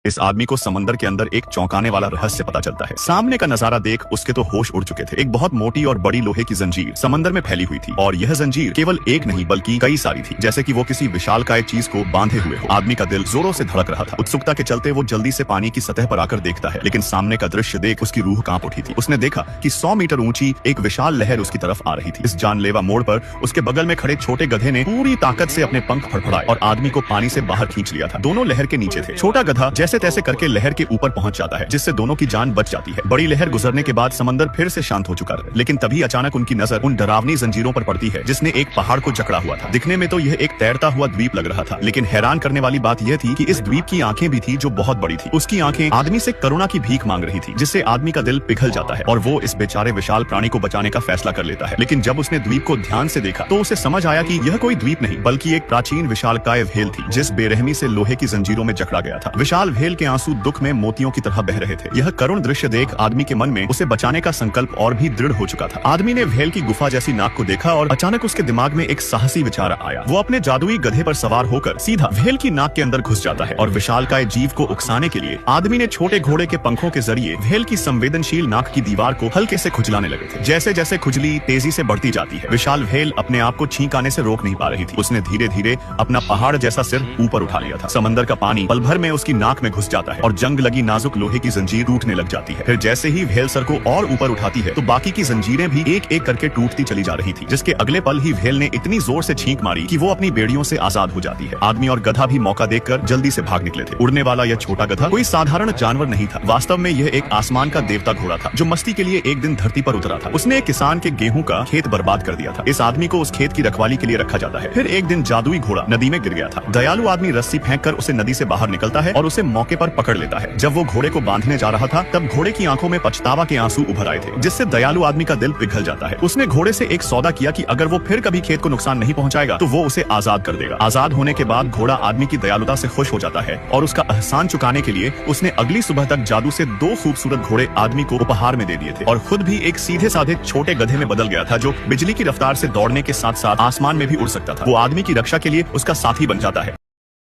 इस आदमी को समंदर के अंदर एक चौंकाने वाला रहस्य पता चलता है। सामने का नजारा देख उसके तो होश उड़ चुके थे। एक बहुत मोटी और बड़ी लोहे की जंजीर समंदर में फैली हुई थी और यह जंजीर केवल एक नहीं बल्कि कई सारी थी, जैसे कि वो किसी विशालकाय चीज को बांधे हुए हो। आदमी का दिल जोरों से धड़क रहा था। उत्सुकता के चलते वो जल्दी से पानी की सतह पर आकर देखता है, लेकिन सामने का दृश्य देख उसकी रूह कांप उठी थी। उसने देखा कि 100 मीटर ऊंची एक विशाल लहर उसकी तरफ आ रही थी। इस जानलेवा मोड़ पर उसके बगल में खड़े छोटे गधे ने पूरी ताकत से अपने पंख फड़फड़ाए और आदमी को पानी से बाहर खींच लिया था। दोनों लहर के नीचे थे। छोटा गधा जैसे तैसे करके लहर के ऊपर पहुंच जाता है, जिससे दोनों की जान बच जाती है। बड़ी लहर गुजरने के बाद समंदर फिर से शांत हो चुका है, लेकिन तभी अचानक उनकी नजर उन डरावनी जंजीरों पर पड़ती है जिसने एक पहाड़ को जकड़ा हुआ था। दिखने में तो यह एक तैरता हुआ द्वीप लग रहा था, लेकिन हैरान करने वाली बात यह थी कि इस द्वीप की आंखें भी थी जो बहुत बड़ी थी। उसकी आंखें आदमी से करुणा की भीख मांग रही थी, जिससे आदमी का दिल पिघल जाता है और वो इस बेचारे विशाल प्राणी को बचाने का फैसला कर लेता है। लेकिन जब उसने द्वीप को ध्यान से देखा तो उसे समझ आया कि यह कोई द्वीप नहीं बल्कि एक प्राचीन विशालकाय व्हेल थी, जिस बेरहमी से लोहे की जंजीरों में जकड़ा गया था। विशाल व्हेल के आंसू दुख में मोतियों की तरह बह रहे थे। यह करुण दृश्य देख आदमी के मन में उसे बचाने का संकल्प और भी दृढ़ हो चुका था। आदमी ने व्हेल की गुफा जैसी नाक को देखा और अचानक उसके दिमाग में एक साहसी विचार आया। वो अपने जादुई गधे पर सवार होकर सीधा व्हेल की नाक के अंदर घुस जाता है और विशालकाय जीव को उकसाने के लिए आदमी ने छोटे घोड़े के पंखों के जरिए व्हेल की संवेदनशील नाक की दीवार को हल्के से खुजलाने लगे थे। जैसे जैसे खुजली तेजी से बढ़ती जाती है, विशाल व्हेल अपने आप को छींक आने से रोक नहीं पा रही थी। उसने धीरे धीरे अपना पहाड़ जैसा सिर ऊपर उठा लिया था। समंदर का पानी पल भर में उसकी नाक में घुस जाता है और जंग लगी नाजुक लोहे की जंजीर टूटने लग जाती है। फिर जैसे ही व्हेल सर को और ऊपर उठाती है तो बाकी की जंजीरें भी एक एक करके टूटती चली जा रही थी, जिसके अगले पल ही व्हेल ने इतनी जोर से छींक मारी कि वो अपनी बेड़ियों से आजाद हो जाती है। आदमी और गधा भी मौका देखकर जल्दी से भाग निकले थे। उड़ने वाला यह छोटा गधा कोई साधारण जानवर नहीं था। वास्तव में यह एक आसमान का देवता घोड़ा था जो मस्ती के लिए एक दिन धरती पर उतरा था। उसने एक किसान के गेहूं का खेत बर्बाद कर दिया था। इस आदमी को उस खेत की रखवाली के लिए रखा जाता है। फिर एक दिन जादुई घोड़ा नदी में गिर गया था। दयालु आदमी रस्सी फेंककर उसे नदी से बाहर निकलता है और उसे मौके पर पकड़ लेता है। जब वो घोड़े को बांधने जा रहा था तब घोड़े की आंखों में पछतावा के आंसू उभर आए थे, जिससे दयालु आदमी का दिल पिघल जाता है। उसने घोड़े से एक सौदा किया कि अगर वो फिर कभी खेत को नुकसान नहीं पहुंचाएगा तो वो उसे आजाद कर देगा। आजाद होने के बाद घोड़ा आदमी की दयालुता से खुश हो जाता है और उसका एहसान चुकाने के लिए उसने अगली सुबह तक जादू से 2 खूबसूरत घोड़े आदमी को उपहार में दे दिए थे और खुद भी एक सीधे साधे छोटे गधे में बदल गया था जो बिजली की रफ्तार से दौड़ने के साथ साथ आसमान में भी उड़ सकता था। वो आदमी की रक्षा के लिए उसका साथी बन जाता है।